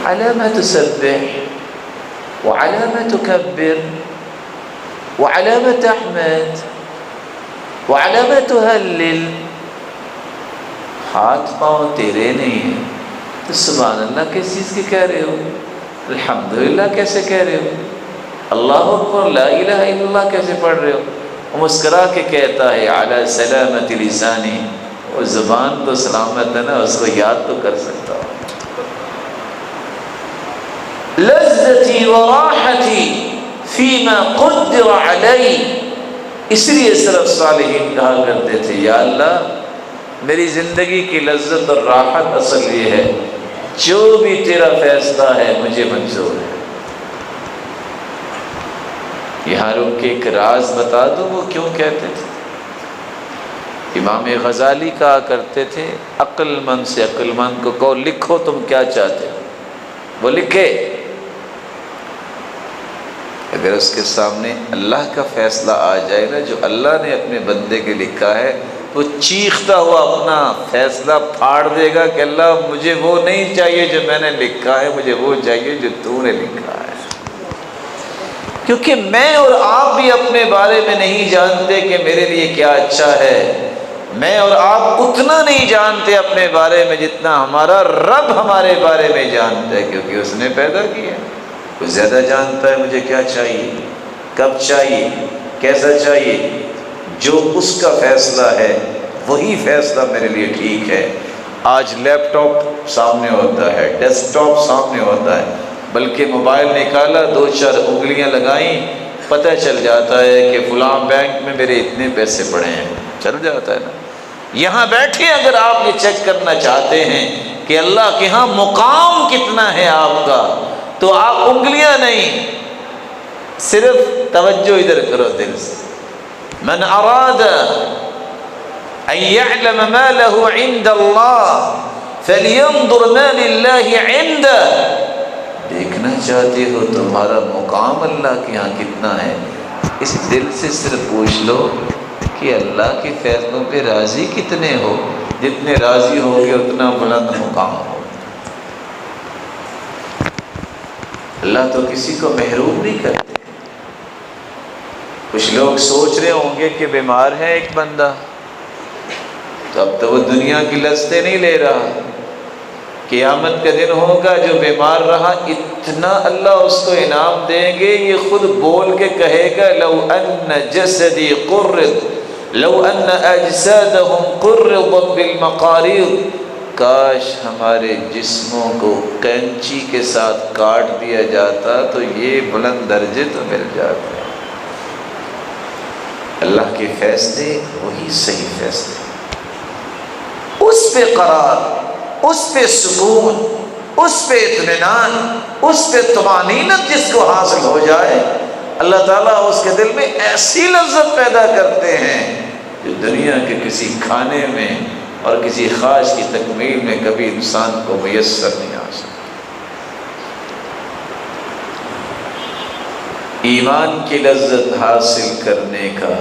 على ما تسبح وعلى ما تكبر وعلى ما تحمد وعلى ما تهلل. ہاتھ پاؤں تیرے نہیں ہیں تو سبحان اللہ کس چیز کی کہہ رہے ہو؟ الحمدللہ کیسے کہہ رہے ہو؟ اللہ اکبر لا الہ الا اللہ کیسے پڑھ رہے ہو؟ وہ مسکرا کے کہتا ہے علی سلامت لسانی، وہ زبان تو سلامت ہے نا، اس کو یاد تو کر سکتا ہوں. لذتی وراحتی فیما قدر علی. اس لیے سلف صالحین کہا کرتے تھے یا اللہ میری زندگی کی لذت اور راحت اصل یہ ہے جو بھی تیرا فیصلہ ہے مجھے منظور ہے. یہاں رک کے ایک راز بتا دوں وہ کیوں کہتے تھے. امام غزالی کہا کرتے تھے عقل مند سے عقل مند کو کہو لکھو تم کیا چاہتے ہو، وہ لکھے. اگر اس کے سامنے اللہ کا فیصلہ آ جائے نا جو اللہ نے اپنے بندے کے لکھا ہے، وہ چیختا ہوا اپنا فیصلہ پھاڑ دے گا کہ اللہ مجھے وہ نہیں چاہیے جو میں نے لکھا ہے، مجھے وہ چاہیے جو تو نے لکھا ہے. کیونکہ میں اور آپ بھی اپنے بارے میں نہیں جانتے کہ میرے لیے کیا اچھا ہے. میں اور آپ اتنا نہیں جانتے اپنے بارے میں جتنا ہمارا رب ہمارے بارے میں جانتا ہے، کیونکہ اس نے پیدا کیا. وہ زیادہ جانتا ہے مجھے کیا چاہیے، کب چاہیے، کیسا چاہیے. جو اس کا فیصلہ ہے وہی فیصلہ میرے لیے ٹھیک ہے. آج لیپ ٹاپ سامنے ہوتا ہے، ڈیسک ٹاپ سامنے ہوتا ہے، بلکہ موبائل نکالا 2-4 انگلیاں لگائیں پتہ چل جاتا ہے کہ فلاں بینک میں میرے اتنے پیسے پڑے ہیں، چل جاتا ہے نا. یہاں بیٹھے اگر آپ یہ چیک کرنا چاہتے ہیں کہ اللہ کے ہاں مقام کتنا ہے آپ کا، تو آپ انگلیاں نہیں، صرف توجہ ادھر کرو دل سے. من اراد ان يعلم ما له عند الله فلينظر ما لله عنده. دیکھنا چاہتے ہو تمہارا مقام اللہ کے ہاں کتنا ہے، اس دل سے صرف پوچھ لو کہ اللہ کے فیصلوں پہ راضی کتنے ہو. جتنے راضی ہوگے اتنا بلند مقام ہو. اللہ تو کسی کو محروم نہیں کرتے. کچھ لوگ سوچ رہے ہوں گے کہ بیمار ہے ایک بندہ تو اب تو وہ دنیا کی لذتیں نہیں لے رہا. قیامت کا دن ہوگا جو بیمار رہا اتنا اللہ اس کو انعام دیں گے، یہ خود بول کے کہے گا لو ان جسدی قرض لو ان اجسادهم قرضت بالمقاريض. کاش ہمارے جسموں کو کینچی کے ساتھ کاٹ دیا جاتا تو یہ بلند درجے تو مل جاتے. اللہ کے فیصلے وہی صحیح فیصلے، اس پہ قرار، اس پہ سکون، اس پہ اطمینان، اس پہ طمانینت جس کو حاصل ہو جائے اللہ تعالیٰ اس کے دل میں ایسی لذت پیدا کرتے ہیں جو دنیا کے کسی کھانے میں اور کسی خواہش کی تکمیل میں کبھی انسان کو میسر نہیں آ سکتا. ایمان کی لذت حاصل کرنے کا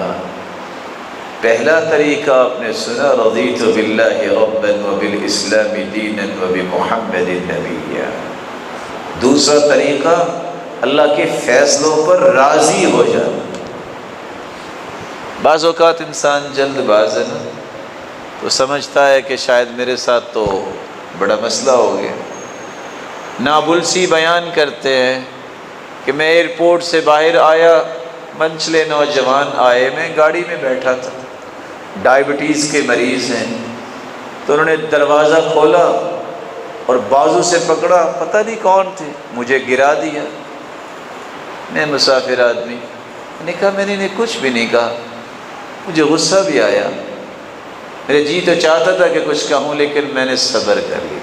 پہلا طریقہ آپ نے سنا رضیت باللہ ربا وبالاسلام دینا وبمحمد نبیا. دوسرا طریقہ اللہ کے فیصلوں پر راضی ہو جانا. بعض اوقات انسان جلد باز ہے نا، تو سمجھتا ہے کہ شاید میرے ساتھ تو بڑا مسئلہ ہو گیا. نابلسی بیان کرتے ہیں کہ میں ایئرپورٹ سے باہر آیا، منچلے نوجوان آئے، میں گاڑی میں بیٹھا تھا، ڈائبٹیز کے مریض ہیں، تو انہوں نے دروازہ کھولا اور بازو سے پکڑا، پتہ نہیں کون تھے، مجھے گرا دیا. میں مسافر آدمی، میں نے کہا میں نے کچھ بھی نہیں کہا. مجھے غصہ بھی آیا، میرے جی تو چاہتا تھا کہ کچھ کہوں لیکن میں نے صبر کر لیا.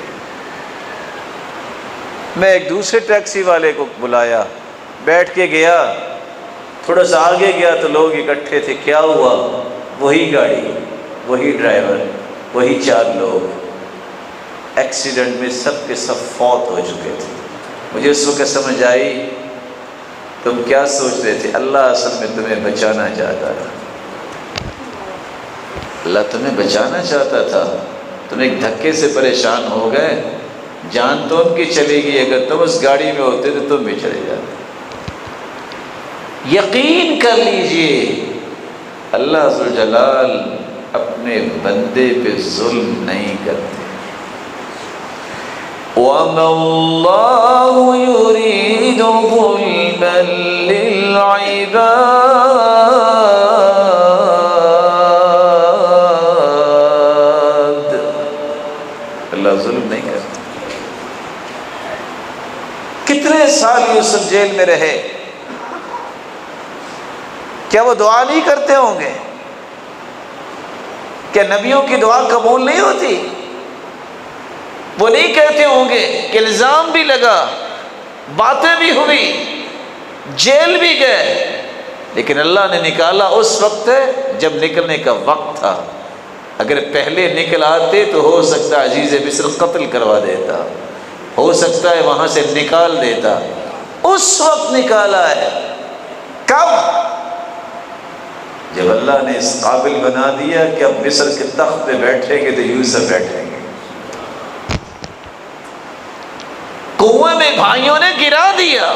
میں ایک دوسرے ٹیکسی والے کو بلایا، بیٹھ کے گیا، تھوڑا سا آگے گیا تو لوگ اکٹھے تھے. کیا ہوا؟ وہی گاڑی، وہی ڈرائیور، وہی 4 لوگ ایکسیڈنٹ میں سب کے سب فوت ہو چکے تھے. مجھے اس وقت سمجھ آئی تم کیا سوچ رہے تھے، اللہ اصل میں تمہیں بچانا چاہتا تھا. اللہ تمہیں بچانا چاہتا تھا. تم ایک دھکے سے پریشان ہو گئے، جان تو ان کی چلے گی، اگر تم اس گاڑی میں ہوتے تو تم بھی چلے جاتے۔ یقین کر لیجئے اللہ ذوالجلال اپنے بندے پہ ظلم نہیں کرتے۔ وَمَا اللَّهُ يُرِيدُ ظُلْمًا لِلْعِبَادِ اللہ ظلم نہیں کرتا۔ کتنے سال یوسف جیل میں رہے، کیا وہ دعا نہیں کرتے ہوں گے؟ کیا نبیوں کی دعا قبول نہیں ہوتی؟ وہ نہیں کہتے ہوں گے کہ الزام بھی لگا، باتیں بھی ہوئی، جیل بھی گئے، لیکن اللہ نے نکالا اس وقت ہے جب نکلنے کا وقت تھا۔ اگر پہلے نکل آتے تو ہو سکتا ہے عزیز مصر قتل کروا دیتا، ہو سکتا ہے وہاں سے نکال دیتا۔ اس وقت نکالا ہے، کب؟ جب اللہ نے اس قابل بنا دیا کہ اب مصر کے تخت پہ بیٹھیں گے تو یوسف بیٹھیں گے۔ کنویں میں بھائیوں نے گرا دیا،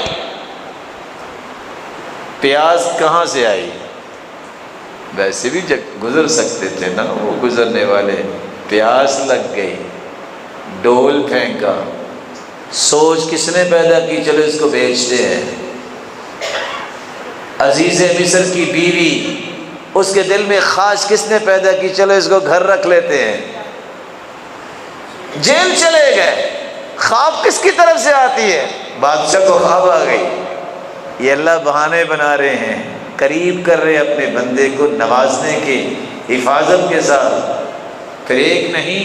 پیاس کہاں سے آئی؟ ویسے بھی گزر سکتے تھے نا وہ گزرنے والے، پیاس لگ گئی، ڈول پھینکا، سوچ کس نے پیدا کی چلو اس کو بیچتے ہیں۔ عزیز مصر کی بیوی، اس کے دل میں خواہش کس نے پیدا کی چلو اس کو گھر رکھ لیتے ہیں۔ جیل چلے گئے، خواب کس کی طرف سے آتی ہے؟ بادشاہ کو خواب آ گئی۔ یہ اللہ بہانے بنا رہے ہیں، قریب کر رہے ہیں اپنے بندے کو نوازنے کے، حفاظت کے ساتھ۔ پھر ایک نہیں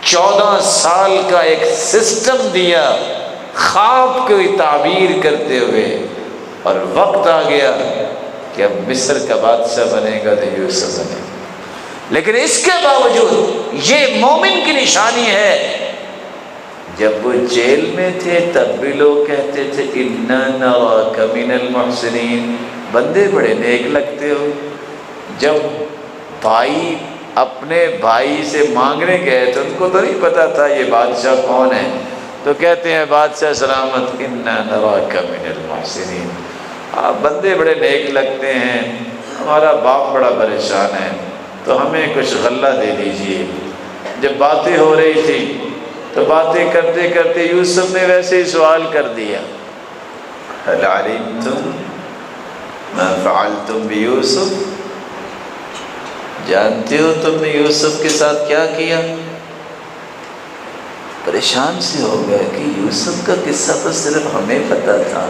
14 سال کا ایک سسٹم دیا خواب کو تعبیر کرتے ہوئے، اور وقت آ گیا کہ اب مصر کا بادشاہ بنے گا تو یوسف بنے گا۔ لیکن اس کے باوجود یہ مومن کی نشانی ہے، جب وہ جیل میں تھے تب بھی لوگ کہتے تھے اِنَّا نَرَاكَ مِنَ الْمُحْسِنِينَ، بندے بڑے نیک لگتے ہو۔ جب بھائی اپنے بھائی سے مانگنے گئے تو ان کو تو نہیں پتا تھا یہ بادشاہ کون ہے، تو کہتے ہیں بادشاہ سلامت اِنَّا نَرَاكَ مِنَ الْمُحْسِنِينَ، آپ بندے بڑے نیک لگتے ہیں، ہمارا باپ بڑا پریشان ہے تو ہمیں کچھ غلہ دے دیجئے۔ جب باتیں ہو رہی تھی تو باتیں کرتے کرتے یوسف نے ویسے ہی سوال کر دیا، هل علمتم ما فعلتم بیوسف، جانتے ہو تم نے یوسف کے ساتھ کیا کیا؟ پریشان سے ہو گئے کہ یوسف کا قصہ تو صرف ہمیں پتا تھا،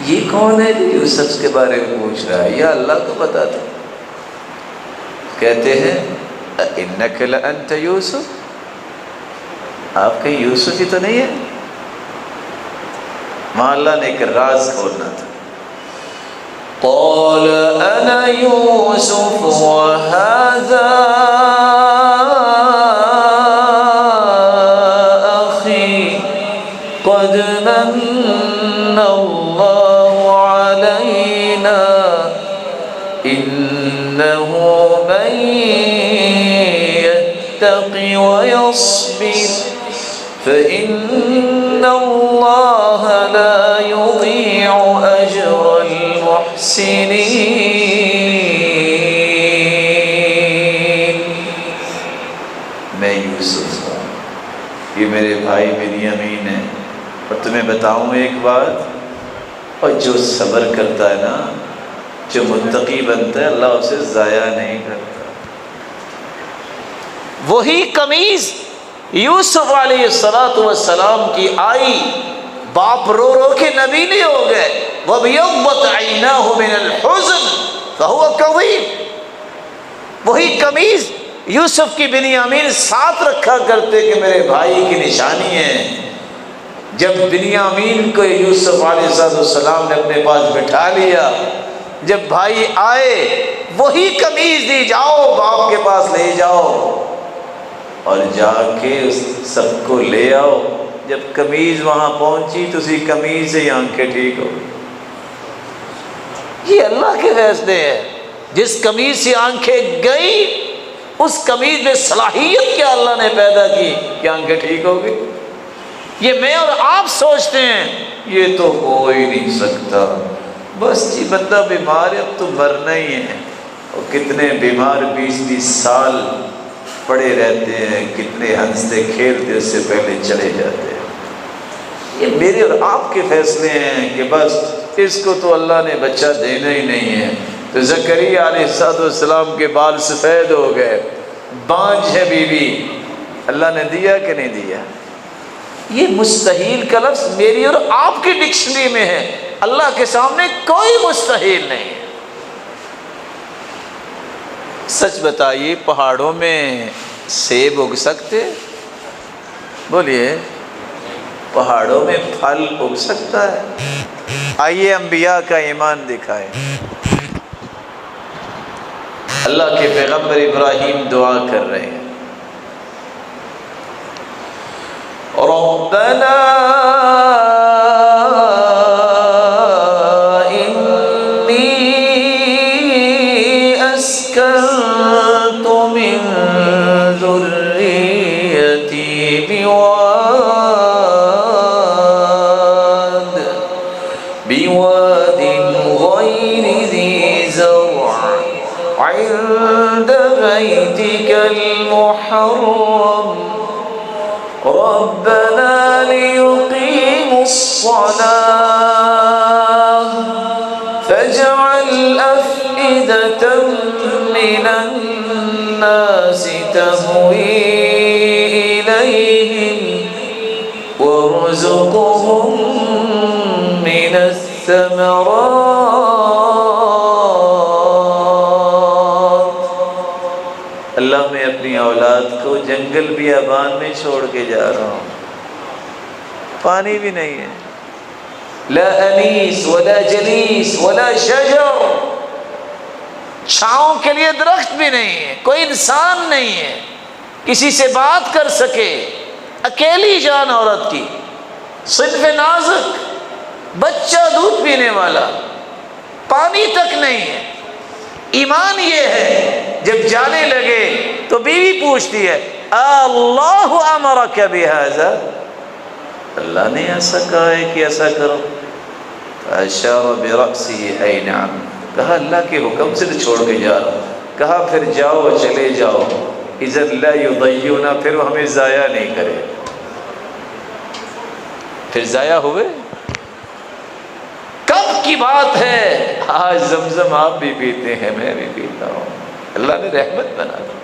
یہ کون ہے جو یوسف کے بارے میں پوچھ رہا ہے؟ یا اللہ کو پتا تھا۔ کہتے ہیں اِنَّكَ لَأَنْتَ یوسف، آپ کہیں یوسف ہی تو نہیں ہے؟ وہاں اللہ نے ایک راز کھولنا تھا۔ قَالَ أَنَا يُوسُفُ وَهَذَا أَخِي قَدْ مَنَّ اللَّهُ عَلَيْنَا إِنَّهُ مَن يَتَّقِ وَيَصْبِرْ فَإِنَّ اللَّهَ لَا يُضِيعُ أَجْرَ الْمُحْسِنِينَ۔ میں یوسف ہوں، یہ میرے بھائی بنیامین ہے، اور تمہیں بتاؤں ایک بات، اور جو صبر کرتا ہے نا، جو متقی بنتا ہے، اللہ اسے ضائع نہیں کرتا۔ وہی قمیض یوسف علیہ السلام کی آئی، باپ رو رو کے نبی نہیں ہو گئے۔ وَبِيَضَّتْ عَيْنَاهُ مِنَ الْحُزْنِ فَهُوَ كَظِيمٌ، وہی قمیض یوسف کی بنیامین ساتھ رکھا کرتے کہ میرے بھائی کی نشانی ہے۔ جب بنیامین کو یوسف علیہ السلام نے اپنے پاس بٹھا لیا، جب بھائی آئے وہی قمیض دی، جاؤ باپ کے پاس لے جاؤ، اور جا کے سب کو لے آؤ۔ جب قمیض وہاں پہنچی تو اسی قمیض سے آنکھیں ٹھیک ہو۔ یہ اللہ کے فیصلے ہیں، جس قمیض سے آنکھیں گئی اس قمیض میں صلاحیت کیا اللہ نے پیدا کی کہ آنکھیں ٹھیک ہو گئی؟ یہ میں اور آپ سوچتے ہیں یہ تو ہو ہی نہیں سکتا، بس جی بندہ بیمار ہے اب تو مرنا ہی ہے۔ اور کتنے بیمار 20-20 سال پڑے رہتے ہیں، کتنے ہنستے کھیلتے اس سے پہلے چلے جاتے ہیں۔ یہ میرے اور آپ کے فیصلے ہیں کہ بس اس کو تو اللہ نے بچہ دینا ہی نہیں ہے۔ تو زکریا علیہ السلام کے بال سفید ہو گئے، بانجھ ہے بیوی، اللہ نے دیا کہ نہیں دیا؟ یہ مستحیل کا لفظ میری اور آپ کی ڈکشنری میں ہے، اللہ کے سامنے کوئی مستحیل نہیں ہے۔ سچ بتائیے پہاڑوں میں سیب اگ سکتے؟ بولیے، پہاڑوں میں پھل اگ سکتا ہے؟ آئیے انبیاء کا ایمان دکھائیں۔ اللہ کے پیغمبر ابراہیم دعا کر رہے ہیں، ربنا انی اسکنت من ذریتی بواد غیر ذی زرع عند بیتک المحرم ربنا ليقيموا الصلاة فاجعل أفئدة من الناس تهوي إليهم وارزقهم من الثمرات۔ اللہ میں اپنی اولاد کو جنگل بیابان میں چھوڑ کے جا رہا ہوں، پانی بھی نہیں ہے، لا انیس ولا جلیس ولا شجر، چھاؤں کے لیے درخت بھی نہیں ہے، کوئی انسان نہیں ہے کسی سے بات کر سکے، اکیلی جان عورت کی، صنف نازک، بچہ دودھ پینے والا، پانی تک نہیں ہے۔ ایمان یہ ہے جب جانے لگے تو بیوی پوچھتی ہے اللہ امرک بہذا، اللہ نے ایسا کہا ہے کہ ایسا کرو؟ فاشار برأسہ ای نعم، کہا اللہ کے حکم سے چھوڑ کے جا رہا ہوں۔ کہا پھر جاؤ، چلے جاؤ، اذا لا یضیعنا، پھر وہ ہمیں ضائع نہیں کرے۔ پھر ضائع ہوئے؟ کب کی بات ہے؟ آج زمزم آپ بھی پیتے ہیں، میں بھی پیتا ہوں، اللہ نے رحمت بنا دی۔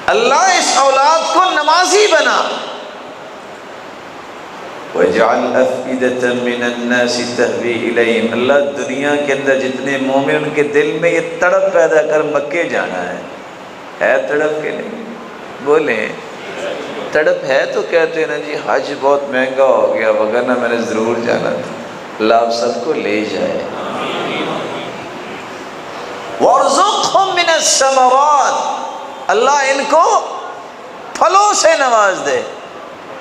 اللہ اس اولاد کو نمازی بنا۔ وَجَعَلْ أَفْئِدَةً مِّنَ النَّاسِ تَهْوِي إِلَيْهِمْ، اللہ دنیا کے اندر جتنے مومن ان کے دل میں یہ تڑپ پیدا کر مکے جانا ہے تڑپ کے نہیں؟ بولیں تڑپ ہے تو کہتے ہیں نا جی حج بہت مہنگا ہو گیا، وگرنہ میں نے ضرور جانا تھا۔ اللہ آپ سب کو لے جائے۔ وَارْزُقْهُم مِّنَ الثَّمَرَاتِ، اللہ ان کو پھلوں سے نواز دے۔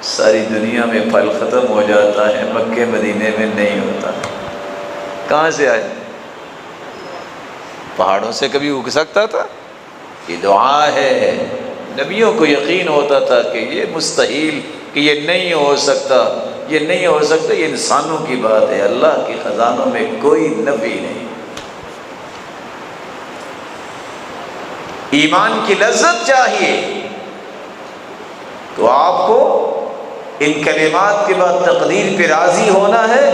ساری دنیا میں پھل ختم ہو جاتا ہے، مکے مدینے میں نہیں ہوتا۔ کہاں سے آئے؟ پہاڑوں سے کبھی اگ سکتا تھا؟ یہ دعا ہے۔ نبیوں کو یقین ہوتا تھا کہ یہ مستحیل، کہ یہ نہیں ہو سکتا، یہ نہیں ہو سکتا، یہ انسانوں کی بات ہے، اللہ کے خزانوں میں کوئی نفی نہیں۔ ایمان کی لذت چاہیے تو آپ کو ان کلمات کے بعد تقدیر پہ راضی ہونا ہے۔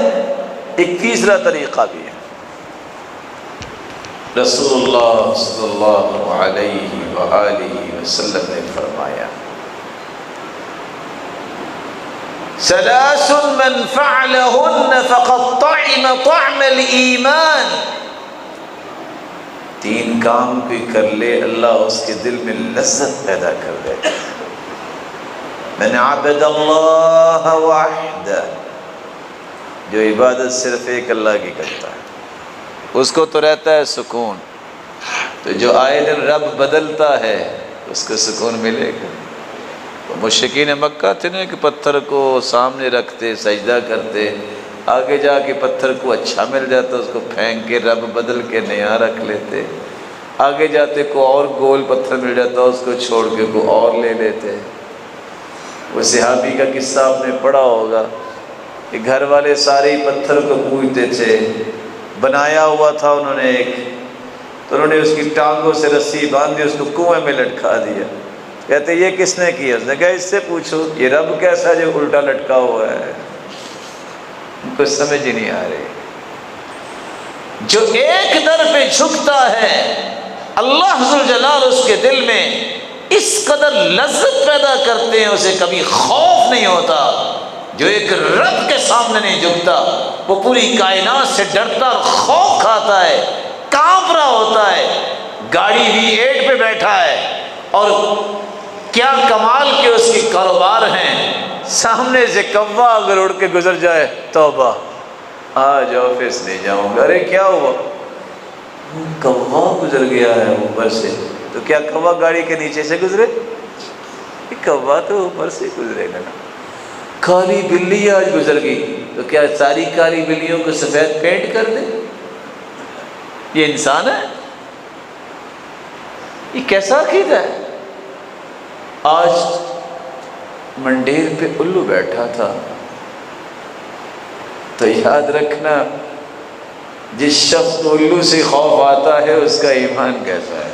ایک تیسرا طریقہ بھی ہے، رسول اللہ صلی اللہ علیہ وآلہ وسلم نے فرمایا ثلاث من فعلهن فقد طعم طعم الایمان، تین کام بھی کر لے اللہ اس کے دل میں لذت پیدا کر دے۔ من عبد اللہ وحدہ، جو عبادت صرف ایک اللہ کی کرتا ہے اس کو تو رہتا ہے سکون، تو جو آئے دن رب بدلتا ہے اس کو سکون ملے گا۔ تو مشرکین مکہ تھے نا کہ پتھر کو سامنے رکھتے، سجدہ کرتے، آگے جا کے پتھر کو اچھا مل جاتا، اس کو پھینک کے رب بدل کے نیا رکھ لیتے۔ آگے جاتے کو اور گول پتھر مل جاتا، اس کو چھوڑ کے کو اور لے لیتے۔ وہ صحابی کا قصہ آپ نے پڑھا ہوگا کہ گھر والے سارے ہی پتھر کو پوجتے تھے، بنایا ہوا تھا انہوں نے ایک، تو انہوں نے اس کی ٹانگوں سے رسی باندھی، اس کو کنویں میں لٹکا دیا۔ کہتے یہ کس نے کیا؟ اس نے کہا اس سے پوچھو، یہ رب کیسا جو الٹا لٹکا ہوا ہے؟ ان کو سمجھ ہی نہیں آ رہی۔ جو ایک در پہ جھکتا ہے اللہ ذوالجلال اس کے دل میں اس قدر لذت پیدا کرتے ہیں، اسے کبھی خوف نہیں ہوتا۔ جو ایک رب کے سامنے نہیں جھکتا وہ پوری کائنات سے ڈرتا اور خوف کھاتا ہے، کانپ رہا ہوتا ہے۔ گاڑی V8 پہ بیٹھا ہے اور کیا کمال کے اس کی کاروبار ہیں، سامنے سے کوا اگر اڑ کے گزر جائے توبہ، آج آفس نہیں جاؤں گا۔ ارے کیا ہوا؟ کوا گزر گیا ہے اوپر سے، تو کیا کوا گاڑی کے نیچے سے گزرے؟ کوا تو اوپر سے گزرے گا نا۔ کالی بلی آج گزر گئی، تو کیا ساری کالی بلیوں کو سفید پینٹ کر دے؟ یہ انسان ہے؟ یہ کیسا عقیدہ ہے؟ آج منڈیر پہ الو بیٹھا تھا، تو یاد رکھنا جس شخص کو الو سے خوف آتا ہے اس کا ایمان کیسا ہے۔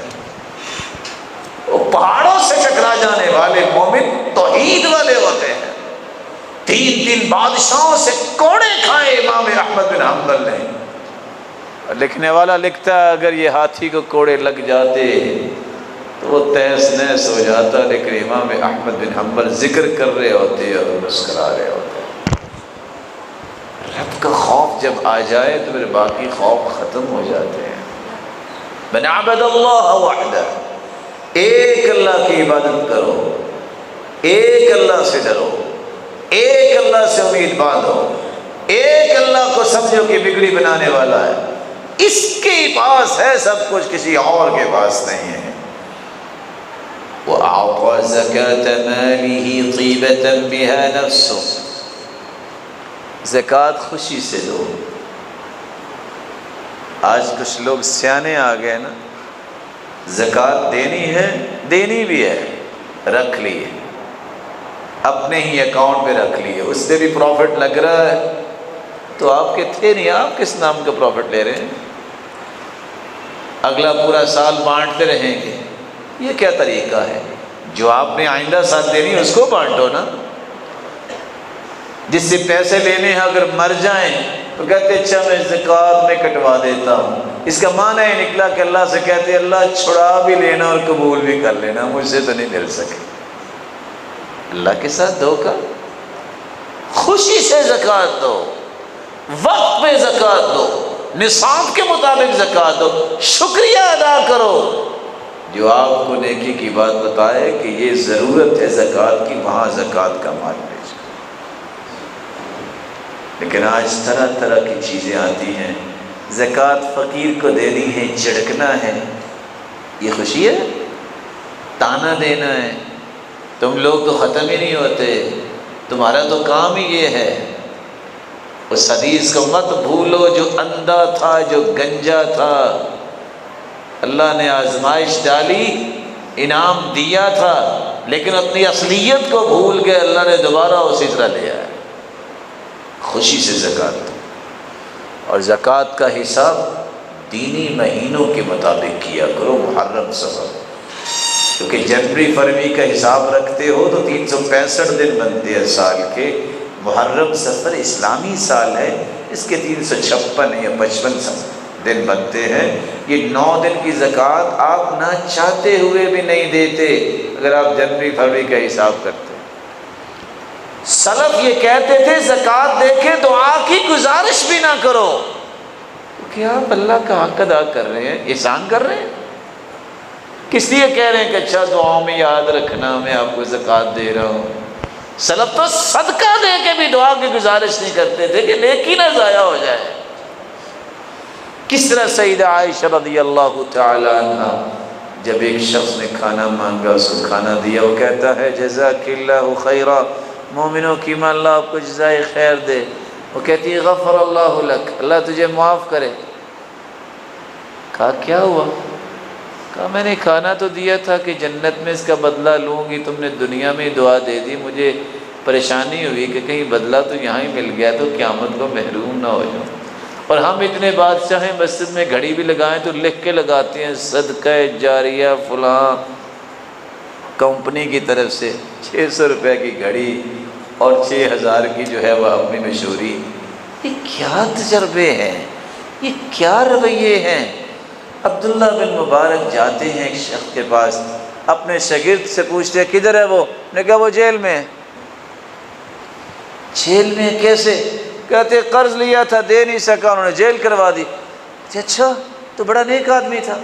وہ پہاڑوں سے ٹکرا جانے والے مومن توحید والے ہوتے ہیں۔ 3 بادشاہوں سے کوڑے کھائے امام احمد بن حنبل نے۔ لکھنے والا لکھتا ہے اگر یہ ہاتھی کو کوڑے لگ جاتے تو وہ تہس نہس ہو جاتا، لیکن امام احمد بن حنبل ذکر کر رہے ہوتے اور مسکرا رہے ہوتے۔ رب کا خوف جب آ جائے تو پھر باقی خوف ختم ہو جاتے ہیں۔ من عبد اللہ وحدہ، ایک اللہ کی عبادت کرو، ایک اللہ سے ڈرو، ایک اللہ سے امید باندھو، ایک اللہ کو سمجھو کہ بگڑی بنانے والا ہے، اس کے پاس ہے سب کچھ، کسی اور کے پاس نہیں ہے۔ وَأَعْطَى زَكَاةَ مَالِهِ طِيبَةً بِهَا نَفْسُهُ، زکوٰۃ خوشی سے دو۔ آج کچھ لوگ سیانے آ گئے نا، زکوٰۃ دینی ہے، دینی بھی ہے، رکھ لیے اپنے ہی اکاؤنٹ پہ رکھ لیے، اس سے بھی پروفٹ لگ رہا ہے، تو آپ کے تھے نہیں، آپ کس نام کا پروفٹ لے رہے ہیں؟ اگلا پورا سال بانٹتے رہیں گے، یہ کیا طریقہ ہے؟ جو آپ نے آئندہ سال دینی اس کو بانٹو نا۔ جس سے پیسے لینے ہیں اگر مر جائیں تو کہتے اچھا میں زکوٰۃ میں کٹوا دیتا ہوں، اس کا معنی یہ نکلا کہ اللہ سے کہتے اللہ چھڑا بھی لینا اور قبول بھی کر لینا، مجھ سے تو نہیں مل سکے۔ اللہ کے ساتھ دھوکا۔ خوشی سے زکوٰۃ دو، وقت پہ زکوٰۃ دو، نصاب کے مطابق زکوٰۃ دو، شکریہ ادا کرو۔ جو آپ کو نیکی کی بات بتائے کہ یہ ضرورت ہے زکوٰۃ کی، وہاں زکوٰۃ کا مال بھیجو۔ لیکن آج طرح طرح کی چیزیں آتی ہیں، زکوٰۃ فقیر کو دینی ہے، جھڑکنا ہے، یہ خوشی ہے؟ تانا دینا ہے، تم لوگ تو ختم ہی نہیں ہوتے، تمہارا تو کام ہی یہ ہے۔ اس حدیث کو مت بھولو، جو اندھا تھا، جو گنجا تھا، اللہ نے آزمائش ڈالی، انعام دیا تھا، لیکن اپنی اصلیت کو بھول کے اللہ نے دوبارہ اسی طرح لیا ہے۔ خوشی سے زکوٰۃ دو، اور زکوٰۃ کا حساب دینی مہینوں کے مطابق کیا کرو، محرم صفر، کیونکہ جنوری فروری کا حساب رکھتے ہو تو 365 دن بنتے ہیں سال کے۔ محرم صفر اسلامی سال ہے، اس کے 356 یا 55 دن بنتے ہیں۔ یہ 9 دن کی زکوٰۃ آپ نہ چاہتے ہوئے بھی نہیں دیتے اگر آپ جنوری فروری کا حساب کرتے۔ سلف یہ کہتے تھے زکوٰۃ دے کے دعا کی گزارش بھی نہ کرو، کہ آپ اللہ کا حق ادا کر رہے ہیں، احسان کر رہے ہیں، کس لیے کہہ رہے ہیں کہ اچھا دعاؤں میں یاد رکھنا میں آپ کو زکوٰۃ دے رہا ہوں۔ سلف تو صدقہ دے کے بھی دعا کی گزارش نہیں کرتے تھے کہ نیکی نہ ضائع ہو جائے۔ کس طرح سیدہ عائشہ رضی اللہ تعالی عنہ جب ایک شخص نے کھانا مانگا، اس کو کھانا دیا، وہ کہتا ہے جزاک اللہ خیرا، مومنوں کی ماں اللہ آپ کو جزائے خیر دے۔ وہ کہتی ہے غفر اللہ لک، اللہ تجھے معاف کرے۔ کہا کیا ہوا؟ کہا میں نے کھانا تو دیا تھا کہ جنت میں اس کا بدلہ لوں گی، تم نے دنیا میں ہی دعا دے دی، مجھے پریشانی ہوئی کہ کہیں بدلہ تو یہاں ہی مل گیا تو قیامت کو محروم نہ ہو جاؤں۔ اور ہم اتنے بادشاہ ہیں، مسجد میں گھڑی بھی لگائیں تو لکھ کے لگاتے ہیں صدقہ جاریہ فلاں کمپنی کی طرف سے، 600 روپے کی گھڑی اور 6000 کی جو ہے وہ اپنی مشہوری۔ یہ کیا تجربے ہیں، یہ کیا رویے ہیں؟ عبداللہ بن مبارک جاتے ہیں ایک شخص کے پاس، اپنے شاگرد سے پوچھتے ہیں کدھر ہے وہ؟ نے کہا وہ جیل میں ہے۔ جیل میں کیسے؟ کہتے قرض لیا تھا دے نہیں سکا، انہوں نے جیل کروا دی۔ اچھا تو بڑا نیک آدمی تھا۔